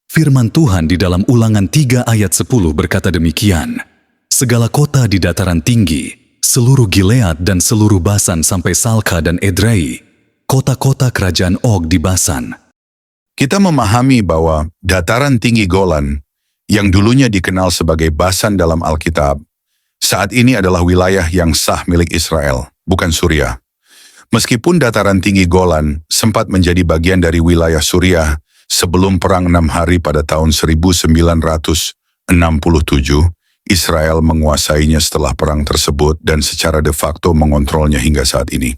Firman Tuhan di dalam Ulangan 3 ayat 10 berkata demikian, "Segala kota di dataran tinggi, seluruh Gilead dan seluruh Basan sampai Salka dan Edrei, kota-kota kerajaan Og di Basan." Kita memahami bahwa dataran tinggi Golan, yang dulunya dikenal sebagai Basan dalam Alkitab, saat ini adalah wilayah yang sah milik Israel, bukan Suriah. Meskipun dataran tinggi Golan sempat menjadi bagian dari wilayah Suriah sebelum Perang 6 Hari pada tahun 1967, Israel menguasainya setelah perang tersebut dan secara de facto mengontrolnya hingga saat ini.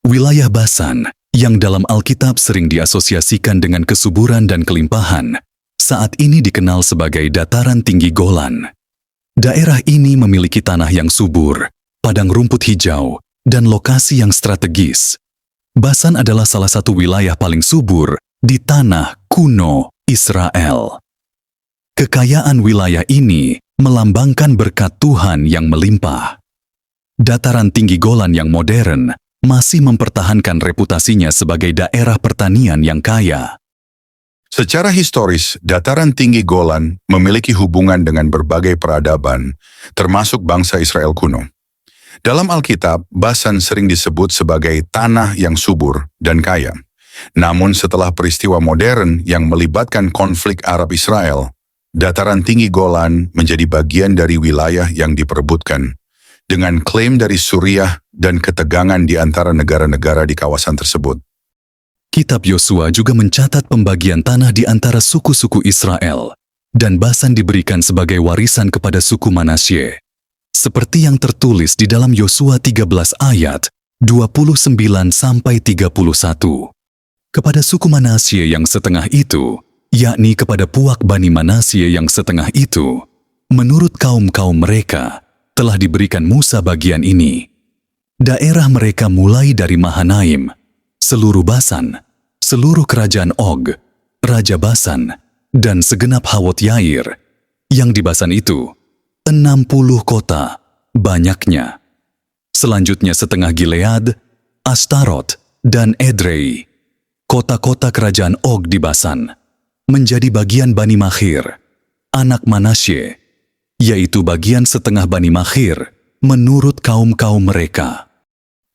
Wilayah Basan, yang dalam Alkitab sering diasosiasikan dengan kesuburan dan kelimpahan, saat ini dikenal sebagai dataran tinggi Golan. Daerah ini memiliki tanah yang subur, padang rumput hijau, dan lokasi yang strategis. Basan adalah salah satu wilayah paling subur di tanah kuno Israel. Kekayaan wilayah ini melambangkan berkat Tuhan yang melimpah. Dataran tinggi Golan yang modern masih mempertahankan reputasinya sebagai daerah pertanian yang kaya. Secara historis, dataran tinggi Golan memiliki hubungan dengan berbagai peradaban, termasuk bangsa Israel kuno. Dalam Alkitab, Basan sering disebut sebagai tanah yang subur dan kaya. Namun setelah peristiwa modern yang melibatkan konflik Arab-Israel, dataran tinggi Golan menjadi bagian dari wilayah yang diperebutkan, dengan klaim dari Suriah dan ketegangan di antara negara-negara di kawasan tersebut. Kitab Yosua juga mencatat pembagian tanah di antara suku-suku Israel, dan Basan diberikan sebagai warisan kepada suku Manasye. Seperti yang tertulis di dalam Yosua 13 ayat 29-31. Kepada suku Manasye yang setengah itu, yakni kepada puak Bani Manasye yang setengah itu, menurut kaum-kaum mereka, telah diberikan Musa bagian ini. Daerah mereka mulai dari Mahanaim, seluruh Basan, seluruh kerajaan Og, Raja Basan, dan segenap Hawot Yair, yang di Basan itu, 60 kota, banyaknya. Selanjutnya setengah Gilead, Astarot, dan Edrei, kota-kota kerajaan Og di Basan, menjadi bagian Bani Makhir, anak Manasye, yaitu bagian setengah Bani Makhir, menurut kaum-kaum mereka.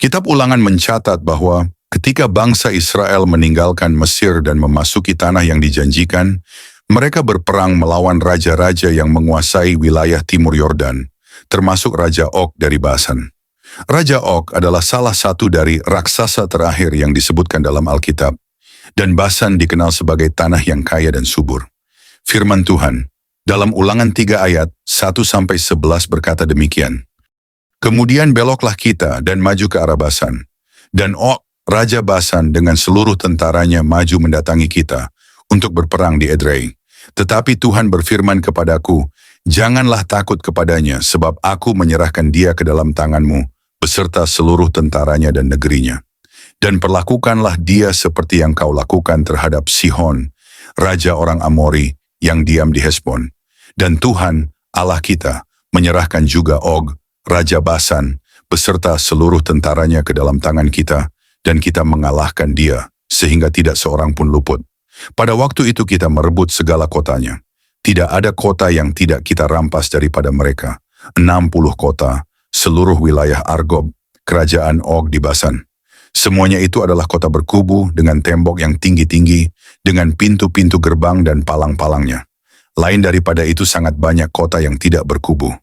Kitab Ulangan mencatat bahwa ketika bangsa Israel meninggalkan Mesir dan memasuki tanah yang dijanjikan, mereka berperang melawan raja-raja yang menguasai wilayah timur Yordan, termasuk Raja Og dari Basan. Raja Og adalah salah satu dari raksasa terakhir yang disebutkan dalam Alkitab, dan Basan dikenal sebagai tanah yang kaya dan subur. Firman Tuhan dalam Ulangan 3 ayat 1-11 berkata demikian, "Kemudian beloklah kita dan maju ke arah Basan, dan Og, Raja Basan dengan seluruh tentaranya maju mendatangi kita untuk berperang di Edrei. Tetapi Tuhan berfirman kepadaku, janganlah takut kepadanya, sebab aku menyerahkan dia ke dalam tanganmu, beserta seluruh tentaranya dan negerinya. Dan perlakukanlah dia seperti yang kau lakukan terhadap Sihon, raja orang Amori, yang diam di Hesbon. Dan Tuhan, Allah kita, menyerahkan juga Og, Raja Basan, beserta seluruh tentaranya ke dalam tangan kita, dan kita mengalahkan dia, sehingga tidak seorang pun luput. Pada waktu itu kita merebut segala kotanya. Tidak ada kota yang tidak kita rampas daripada mereka. 60 kota, seluruh wilayah Argob, kerajaan Og di Basan. Semuanya itu adalah kota berkubu dengan tembok yang tinggi-tinggi, dengan pintu-pintu gerbang dan palang-palangnya. Lain daripada itu sangat banyak kota yang tidak berkubu.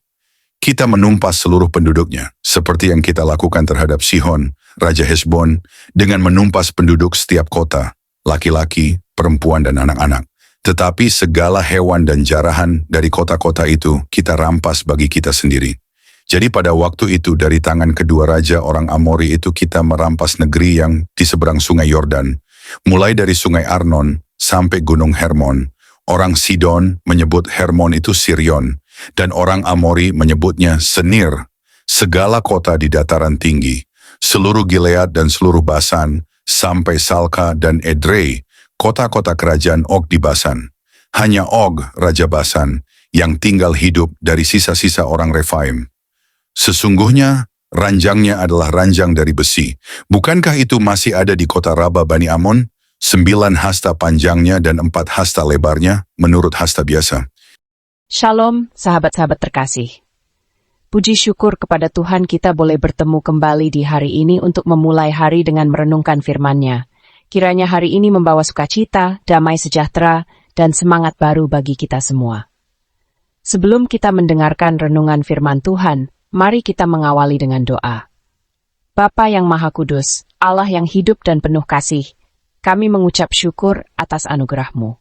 Kita menumpas seluruh penduduknya, seperti yang kita lakukan terhadap Sihon, Raja Hesbon, dengan menumpas penduduk setiap kota, laki-laki, perempuan dan anak-anak. Tetapi segala hewan dan jarahan dari kota-kota itu kita rampas bagi kita sendiri. Jadi pada waktu itu dari tangan kedua raja orang Amori itu kita merampas negeri yang di seberang sungai Yordan, mulai dari sungai Arnon sampai gunung Hermon. Orang Sidon menyebut Hermon itu Sirion, dan orang Amori menyebutnya Senir. Segala kota di dataran tinggi, seluruh Gilead dan seluruh Basan, sampai Salka dan Edrei, kota-kota kerajaan Og di Basan. Hanya Og, Raja Basan, yang tinggal hidup dari sisa-sisa orang Refaim. Sesungguhnya, ranjangnya adalah ranjang dari besi. Bukankah itu masih ada di kota Raba Bani Amon? 9 hasta panjangnya dan 4 hasta lebarnya menurut hasta biasa. Shalom, sahabat-sahabat terkasih. Puji syukur kepada Tuhan kita boleh bertemu kembali di hari ini untuk memulai hari dengan merenungkan firman-Nya. Kiranya hari ini membawa sukacita, damai sejahtera, dan semangat baru bagi kita semua. Sebelum kita mendengarkan renungan firman Tuhan, mari kita mengawali dengan doa. Bapa yang Maha Kudus, Allah yang hidup dan penuh kasih, kami mengucap syukur atas anugerah-Mu.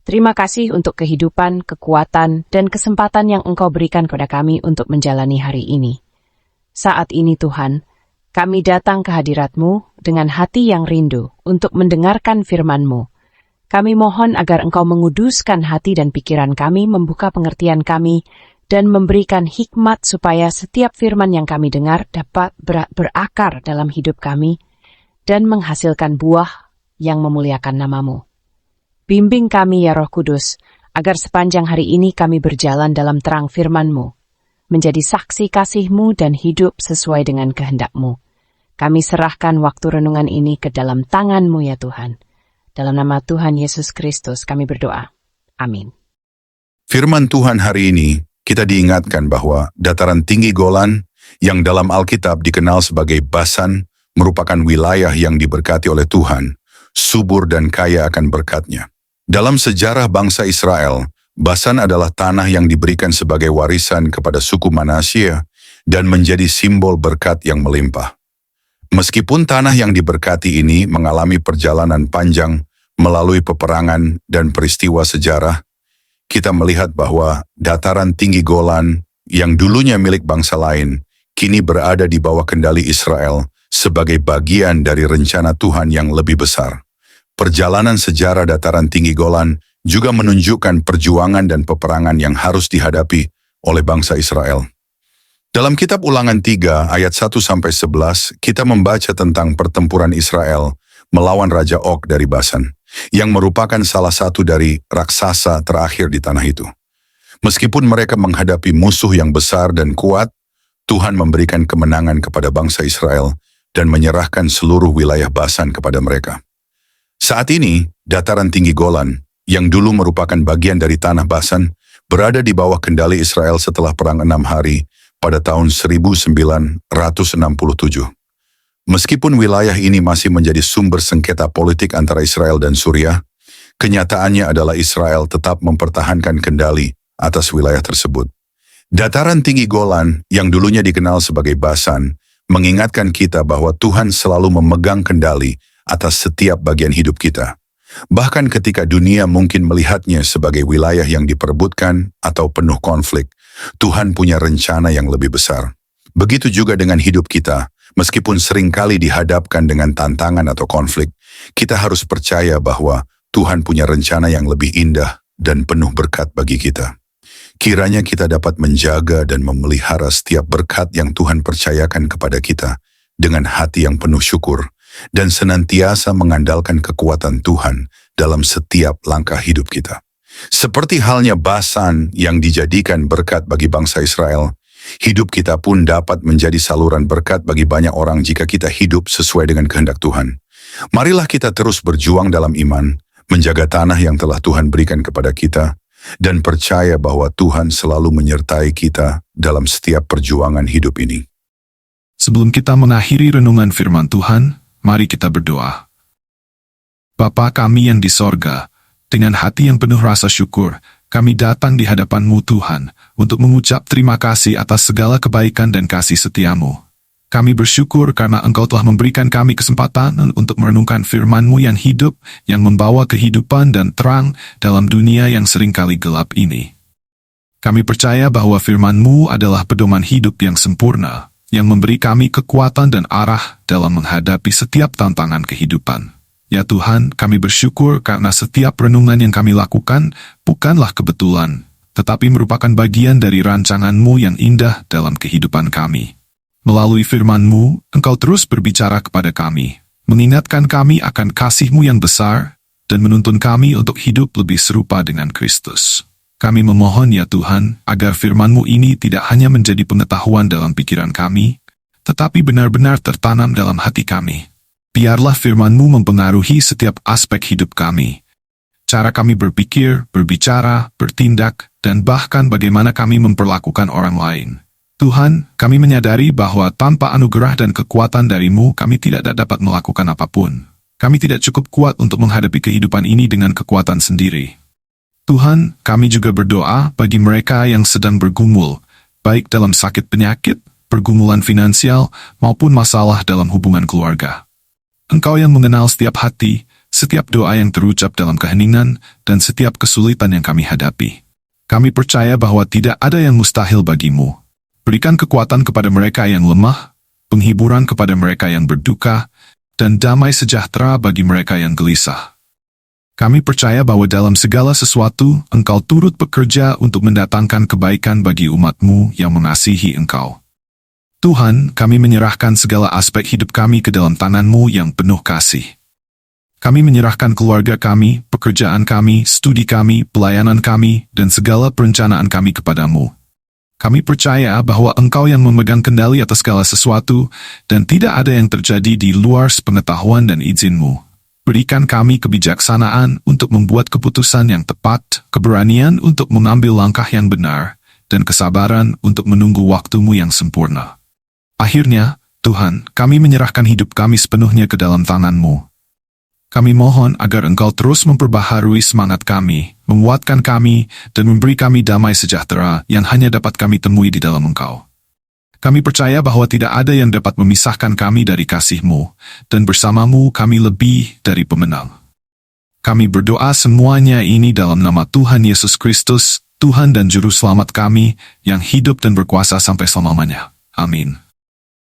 Terima kasih untuk kehidupan, kekuatan, dan kesempatan yang Engkau berikan kepada kami untuk menjalani hari ini. Saat ini Tuhan, kami datang ke hadirat-Mu dengan hati yang rindu untuk mendengarkan firman-Mu. Kami mohon agar Engkau menguduskan hati dan pikiran kami, membuka pengertian kami, dan memberikan hikmat supaya setiap firman yang kami dengar dapat berakar dalam hidup kami dan menghasilkan buah yang memuliakan nama-Mu. Bimbing kami ya Roh Kudus, agar sepanjang hari ini kami berjalan dalam terang firman-Mu, menjadi saksi kasih-Mu dan hidup sesuai dengan kehendak-Mu. Kami serahkan waktu renungan ini ke dalam tangan-Mu ya Tuhan. Dalam nama Tuhan Yesus Kristus kami berdoa. Amin. Firman Tuhan hari ini, kita diingatkan bahwa dataran tinggi Golan yang dalam Alkitab dikenal sebagai Basan merupakan wilayah yang diberkati oleh Tuhan, subur dan kaya akan berkat-Nya. Dalam sejarah bangsa Israel, Basan adalah tanah yang diberikan sebagai warisan kepada suku Manasye dan menjadi simbol berkat yang melimpah. Meskipun tanah yang diberkati ini mengalami perjalanan panjang melalui peperangan dan peristiwa sejarah, kita melihat bahwa dataran tinggi Golan yang dulunya milik bangsa lain, kini berada di bawah kendali Israel sebagai bagian dari rencana Tuhan yang lebih besar. Perjalanan sejarah dataran tinggi Golan juga menunjukkan perjuangan dan peperangan yang harus dihadapi oleh bangsa Israel. Dalam kitab Ulangan 3 ayat 1-11, kita membaca tentang pertempuran Israel melawan Raja Og dari Basan, yang merupakan salah satu dari raksasa terakhir di tanah itu. Meskipun mereka menghadapi musuh yang besar dan kuat, Tuhan memberikan kemenangan kepada bangsa Israel dan menyerahkan seluruh wilayah Basan kepada mereka. Saat ini, dataran tinggi Golan, yang dulu merupakan bagian dari tanah Basan, berada di bawah kendali Israel setelah Perang 6 Hari pada tahun 1967. Meskipun wilayah ini masih menjadi sumber sengketa politik antara Israel dan Suriah, kenyataannya adalah Israel tetap mempertahankan kendali atas wilayah tersebut. Dataran tinggi Golan yang dulunya dikenal sebagai Basan mengingatkan kita bahwa Tuhan selalu memegang kendali atas setiap bagian hidup kita. Bahkan ketika dunia mungkin melihatnya sebagai wilayah yang diperebutkan atau penuh konflik, Tuhan punya rencana yang lebih besar. Begitu juga dengan hidup kita. Meskipun seringkali dihadapkan dengan tantangan atau konflik, kita harus percaya bahwa Tuhan punya rencana yang lebih indah dan penuh berkat bagi kita. Kiranya kita dapat menjaga dan memelihara setiap berkat yang Tuhan percayakan kepada kita dengan hati yang penuh syukur dan senantiasa mengandalkan kekuatan Tuhan dalam setiap langkah hidup kita. Seperti halnya Basan yang dijadikan berkat bagi bangsa Israel, hidup kita pun dapat menjadi saluran berkat bagi banyak orang jika kita hidup sesuai dengan kehendak Tuhan. Marilah kita terus berjuang dalam iman, menjaga tanah yang telah Tuhan berikan kepada kita, dan percaya bahwa Tuhan selalu menyertai kita dalam setiap perjuangan hidup ini. Sebelum kita mengakhiri renungan firman Tuhan, mari kita berdoa. Bapa kami yang di sorga, dengan hati yang penuh rasa syukur, kami datang di hadapan-Mu Tuhan, untuk mengucap terima kasih atas segala kebaikan dan kasih setia-Mu. Kami bersyukur karena Engkau telah memberikan kami kesempatan untuk merenungkan firman-Mu yang hidup, yang membawa kehidupan dan terang dalam dunia yang seringkali gelap ini. Kami percaya bahwa firman-Mu adalah pedoman hidup yang sempurna, yang memberi kami kekuatan dan arah dalam menghadapi setiap tantangan kehidupan. Ya Tuhan, kami bersyukur karena setiap renungan yang kami lakukan bukanlah kebetulan, tetapi merupakan bagian dari rancangan-Mu yang indah dalam kehidupan kami. Melalui firman-Mu, Engkau terus berbicara kepada kami, mengingatkan kami akan kasih-Mu yang besar, dan menuntun kami untuk hidup lebih serupa dengan Kristus. Kami memohon ya Tuhan, agar firman-Mu ini tidak hanya menjadi pengetahuan dalam pikiran kami, tetapi benar-benar tertanam dalam hati kami. Biarlah firman-Mu mempengaruhi setiap aspek hidup kami. Cara kami berpikir, berbicara, bertindak, dan bahkan bagaimana kami memperlakukan orang lain. Tuhan, kami menyadari bahwa tanpa anugerah dan kekuatan dari-Mu, kami tidak dapat melakukan apapun. Kami tidak cukup kuat untuk menghadapi kehidupan ini dengan kekuatan sendiri. Tuhan, kami juga berdoa bagi mereka yang sedang bergumul, baik dalam sakit penyakit, pergumulan finansial, maupun masalah dalam hubungan keluarga. Engkau yang mengenal setiap hati, setiap doa yang terucap dalam keheningan, dan setiap kesulitan yang kami hadapi. Kami percaya bahwa tidak ada yang mustahil bagi-Mu. Berikan kekuatan kepada mereka yang lemah, penghiburan kepada mereka yang berduka, dan damai sejahtera bagi mereka yang gelisah. Kami percaya bahwa dalam segala sesuatu, Engkau turut bekerja untuk mendatangkan kebaikan bagi umat-Mu yang mengasihi Engkau. Tuhan, kami menyerahkan segala aspek hidup kami ke dalam tangan-Mu yang penuh kasih. Kami menyerahkan keluarga kami, pekerjaan kami, studi kami, pelayanan kami, dan segala perencanaan kami kepadamu. Kami percaya bahwa Engkau yang memegang kendali atas segala sesuatu, dan tidak ada yang terjadi di luar pengetahuan dan izin-Mu. Berikan kami kebijaksanaan untuk membuat keputusan yang tepat, keberanian untuk mengambil langkah yang benar, dan kesabaran untuk menunggu waktu-Mu yang sempurna. Akhirnya, Tuhan, kami menyerahkan hidup kami sepenuhnya ke dalam tangan-Mu. Kami mohon agar Engkau terus memperbaharui semangat kami, menguatkan kami, dan memberi kami damai sejahtera yang hanya dapat kami temui di dalam Engkau. Kami percaya bahwa tidak ada yang dapat memisahkan kami dari kasih-Mu, dan bersama-Mu kami lebih dari pemenang. Kami berdoa semuanya ini dalam nama Tuhan Yesus Kristus, Tuhan dan Juru Selamat kami, yang hidup dan berkuasa sampai selama-lamanya. Amin.